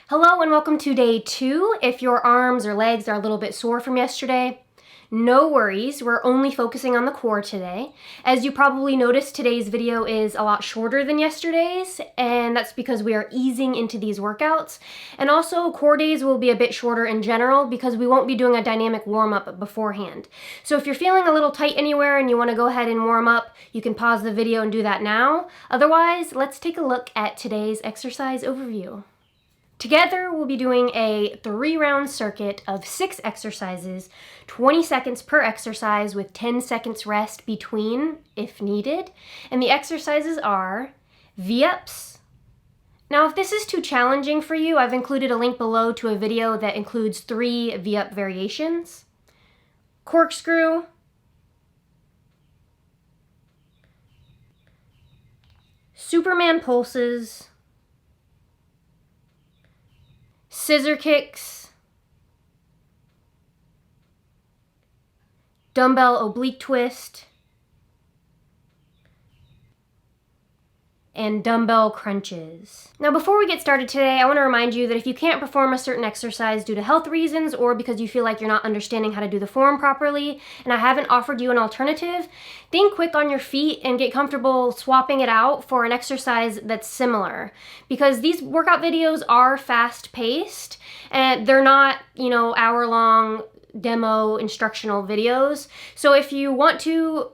Hello and welcome to day 2. If your arms or legs are a little bit sore from yesterday, no worries, we're only focusing on the core today. As you probably noticed, today's video is a lot shorter than yesterday's, and that's because we are easing into these workouts. And also, core days will be a bit shorter in general because we won't be doing a dynamic warm-up beforehand. So if you're feeling a little tight anywhere and you want to go ahead and warm up, you can pause the video and do that now. Otherwise, let's take a look at today's exercise overview. Together, we'll be doing a 3-round circuit of 6 exercises, 20 seconds per exercise with 10 seconds rest between if needed. And the exercises are V-ups. Now, if this is too challenging for you, I've included a link below to a video that includes 3 V-up variations. Corkscrew, Superman pulses, scissor kicks, dumbbell oblique twist, and dumbbell crunches. Now before we get started today, I want to remind you that if you can't perform a certain exercise due to health reasons or because you feel like you're not understanding how to do the form properly and I haven't offered you an alternative, think quick on your feet and get comfortable swapping it out for an exercise that's similar. Because these workout videos are fast-paced and they're not, hour-long demo instructional videos. So if you want to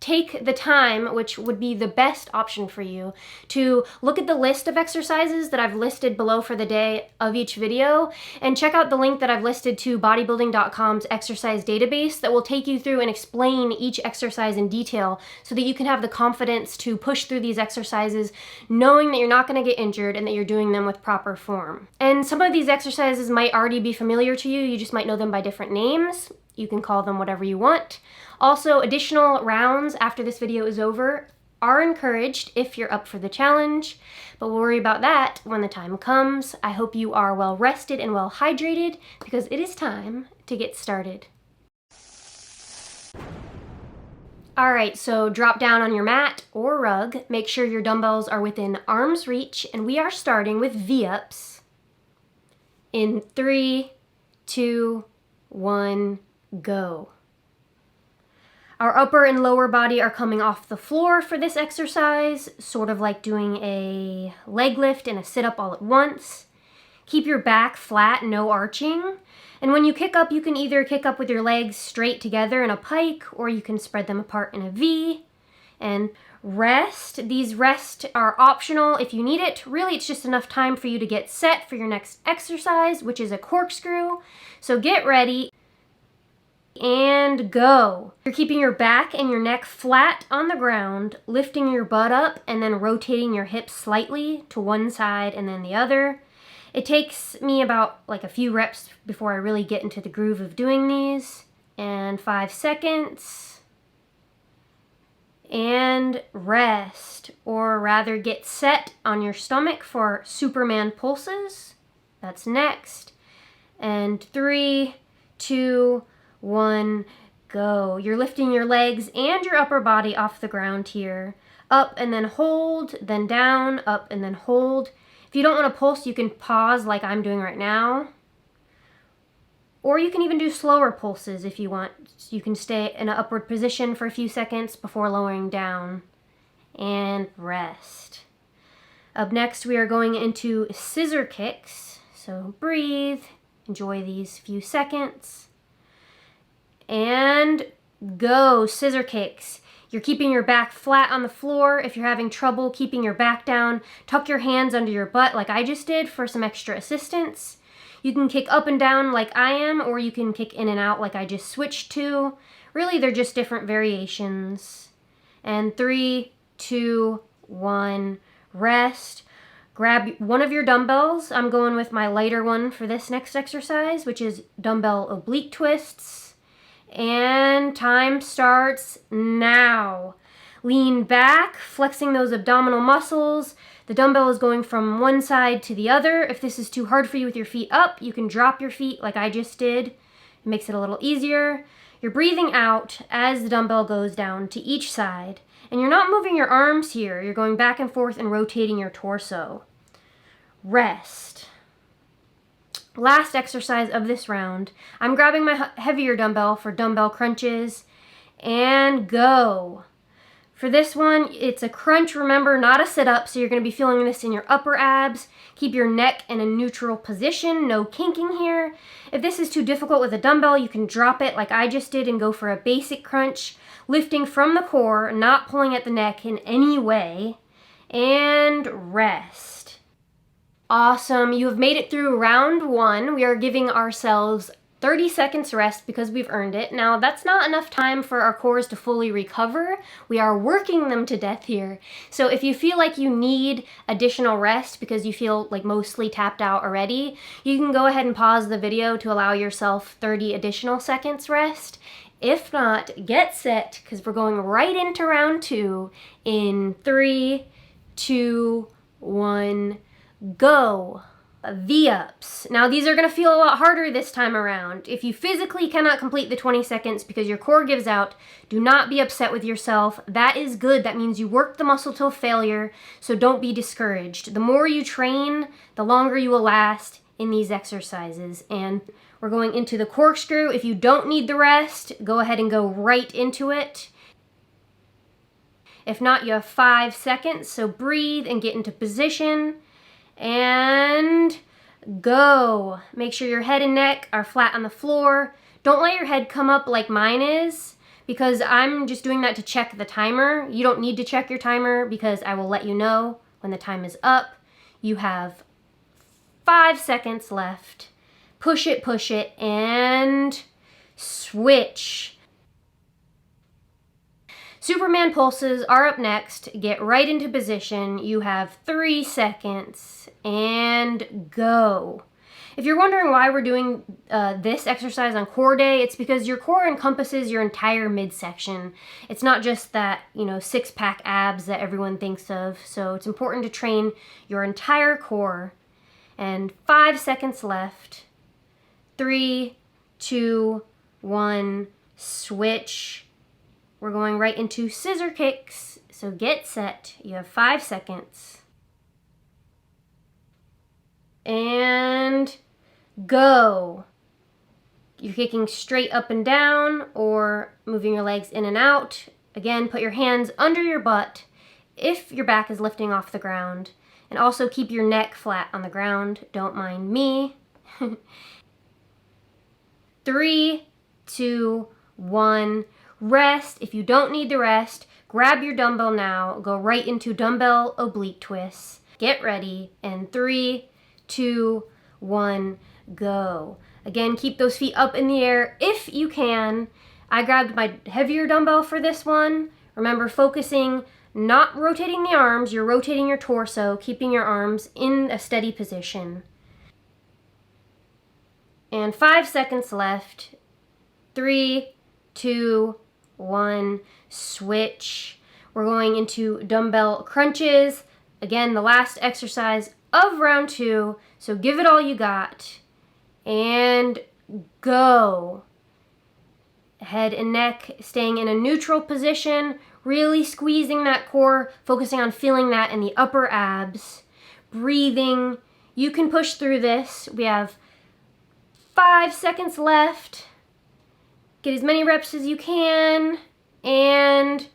take the time, which would be the best option for you, to look at the list of exercises that I've listed below for the day of each video, and check out the link that I've listed to bodybuilding.com's exercise database that will take you through and explain each exercise in detail so that you can have the confidence to push through these exercises knowing that you're not going to get injured and that you're doing them with proper form. And some of these exercises might already be familiar to you, you just might know them by different names. You can call them whatever you want. Also, additional rounds after this video is over are encouraged if you're up for the challenge, but we'll worry about that when the time comes. I hope you are well rested and well hydrated because it is time to get started. Alright, so drop down on your mat or rug, make sure your dumbbells are within arm's reach, and we are starting with V-ups in 3, 2, 1, go. Our upper and lower body are coming off the floor for this exercise, sort of like doing a leg lift and a sit-up all at once. Keep your back flat, no arching. And when you kick up, you can either kick up with your legs straight together in a pike, or you can spread them apart in a V. And rest. These rests are optional if you need it. Really, it's just enough time for you to get set for your next exercise, which is a corkscrew. So get ready and go. You're keeping your back and your neck flat on the ground, lifting your butt up and then rotating your hips slightly to one side and then the other. It takes me about a few reps before I really get into the groove of doing these. And 5 seconds. And rest, or rather get set on your stomach for Superman pulses. That's next. And 3, 2, 1, go. You're lifting your legs and your upper body off the ground here. Up and then hold, then down, up and then hold. If you don't want to pulse, you can pause like I'm doing right now. Or you can even do slower pulses if you want. You can stay in an upward position for a few seconds before lowering down. And rest. Up next, we are going into scissor kicks. So breathe, enjoy these few seconds. And go. Scissor kicks. You're keeping your back flat on the floor. If you're having trouble keeping your back down, tuck your hands under your butt like I just did for some extra assistance. You can kick up and down like I am, or you can kick in and out like I just switched to. Really, they're just different variations. And 3, 2, 1, rest. Grab one of your dumbbells. I'm going with my lighter one for this next exercise, which is dumbbell oblique twists. And time starts now. Lean back, flexing those abdominal muscles. The dumbbell is going from one side to the other. If this is too hard for you with your feet up, you can drop your feet like I just did. It makes it a little easier. You're breathing out as the dumbbell goes down to each side. And you're not moving your arms here. You're going back and forth and rotating your torso. Rest. Last exercise of this round. I'm grabbing my heavier dumbbell for dumbbell crunches, and go. For this one, it's a crunch, remember, not a sit-up, so you're going to be feeling this in your upper abs. Keep your neck in a neutral position, no kinking here. If this is too difficult with a dumbbell, you can drop it like I just did and go for a basic crunch, lifting from the core, not pulling at the neck in any way, and rest. Awesome, you have made it through round 1. We are giving ourselves 30 seconds rest because we've earned it. Now, that's not enough time for our cores to fully recover. We are working them to death here. So if you feel like you need additional rest because you feel like mostly tapped out already, you can go ahead and pause the video to allow yourself 30 additional seconds rest. If not, get set, because we're going right into round 2 in 3, 2, 1, go. V-ups. Now these are going to feel a lot harder this time around. If you physically cannot complete the 20 seconds because your core gives out, do not be upset with yourself. That is good. That means you worked the muscle till failure, so don't be discouraged. The more you train, the longer you will last in these exercises. And we're going into the corkscrew. If you don't need the rest, go ahead and go right into it. If not, you have 5 seconds, so breathe and get into position. And go. Make sure your head and neck are flat on the floor. Don't let your head come up like mine is, because I'm just doing that to check the timer. You don't need to check your timer because I will let you know when the time is up. You have 5 seconds left. Push it, and switch. Superman pulses are up next. Get right into position. You have 3 seconds, and go. If you're wondering why we're doing this exercise on core day, it's because your core encompasses your entire midsection. It's not just that, six-pack abs that everyone thinks of. So it's important to train your entire core. And 5 seconds left. 3, 2, 1, switch. We're going right into scissor kicks, so get set. You have 5 seconds. And go. You're kicking straight up and down or moving your legs in and out. Again, put your hands under your butt if your back is lifting off the ground. And also keep your neck flat on the ground. Don't mind me. 3, 2, 1. Rest. If you don't need the rest, grab your dumbbell now. Go right into dumbbell oblique twists. Get ready. And 3, 2, 1, go. Again, keep those feet up in the air if you can. I grabbed my heavier dumbbell for this one. Remember, focusing, not rotating the arms. You're rotating your torso, keeping your arms in a steady position. And 5 seconds left. 3, 2, 1, switch. We're going into dumbbell crunches. Again, the last exercise of round 2. So give it all you got. And go. Head and neck staying in a neutral position. Really squeezing that core. Focusing on feeling that in the upper abs. Breathing. You can push through this. We have 5 seconds left. Get as many reps as you can, and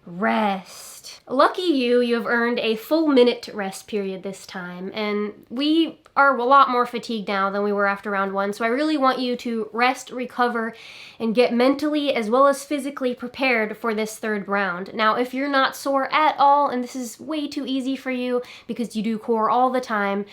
rest. Lucky you have earned a full minute rest period this time, and we are a lot more fatigued now than we were after round 1, so I really want you to rest, recover, and get mentally as well as physically prepared for this 3rd round. Now, if you're not sore at all, and this is way too easy for you because you do core all the time,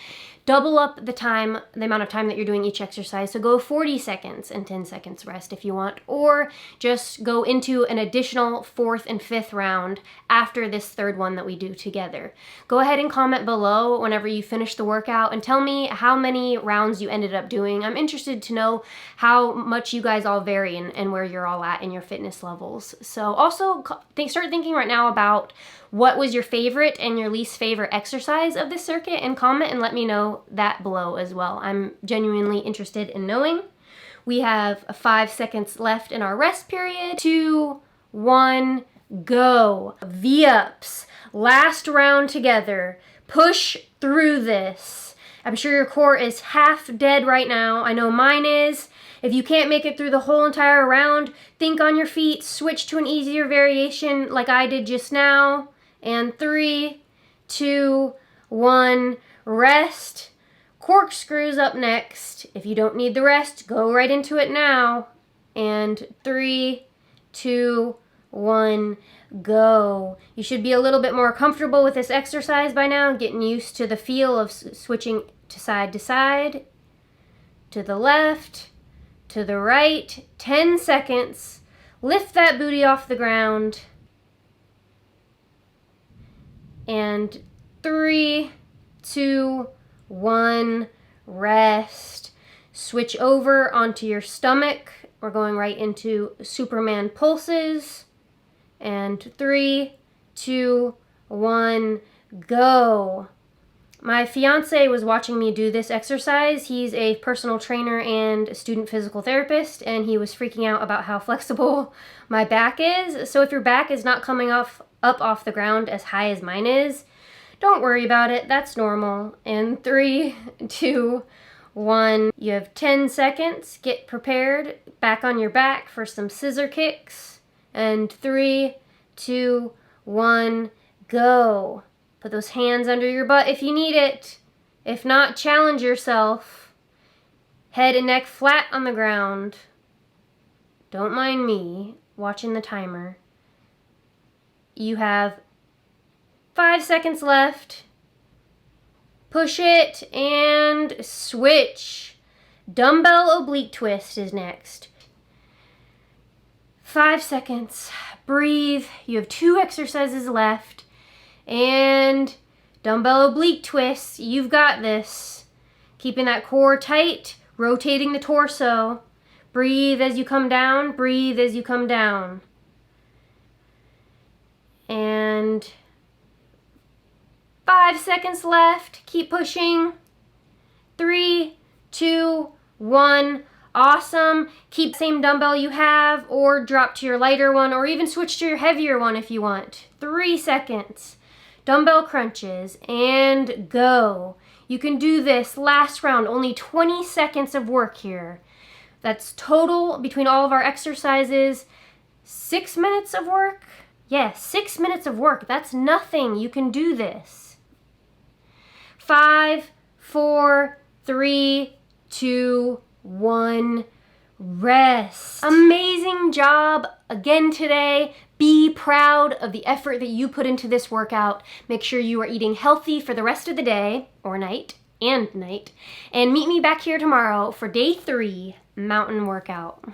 double up the amount of time that you're doing each exercise. So go 40 seconds and 10 seconds rest if you want, or just go into an additional 4th and 5th round after this 3rd one that we do together. Go ahead and comment below whenever you finish the workout and tell me how many rounds you ended up doing. I'm interested to know how much you guys all vary and where you're all at in your fitness levels. So also start thinking right now about what was your favorite and your least favorite exercise of this circuit, and comment and let me know that below as well. I'm genuinely interested in knowing. We have 5 seconds left in our rest period. 2, 1, go. V-ups. Last round together. Push through this. I'm sure your core is half dead right now. I know mine is. If you can't make it through the whole entire round, think on your feet, switch to an easier variation like I did just now. And 3, 2, 1, rest. Corkscrews up next. If you don't need the rest, go right into it now. And 3, 2, 1, go. You should be a little bit more comfortable with this exercise by now, getting used to the feel of switching to side, to the left, to the right. 10 seconds. Lift that booty off the ground. And 3, 2, 1, rest. Switch over onto your stomach. We're going right into Superman pulses. And 3, 2, 1, go. My fiance was watching me do this exercise. He's a personal trainer and a student physical therapist, and he was freaking out about how flexible my back is. So if your back is not coming up off the ground as high as mine is, don't worry about it. That's normal. And 3, 2, 1. You have 10 seconds. Get prepared. Back on your back for some scissor kicks. And 3, 2, 1, go. Put those hands under your butt if you need it. If not, challenge yourself. Head and neck flat on the ground. Don't mind me watching the timer. You have 5 seconds left. Push it and switch. Dumbbell oblique twist is next. 5 seconds. Breathe. You have 2 exercises left. And dumbbell oblique twists. You've got this. Keeping that core tight. Rotating the torso. Breathe as you come down. Breathe as you come down. And 5 seconds left. Keep pushing. 3, 2, 1. Awesome. Keep the same dumbbell you have, or drop to your lighter one, or even switch to your heavier one if you want. 3 seconds. Dumbbell crunches, and go. You can do this last round. Only 20 seconds of work here. That's total between all of our exercises. 6 minutes of work? Yes, 6 minutes of work. That's nothing. You can do this. 5, 4, 3, 2, 1, rest. Amazing job again today. Be proud of the effort that you put into this workout. Make sure you are eating healthy for the rest of the day, or night, and meet me back here tomorrow for day 3 mountain workout.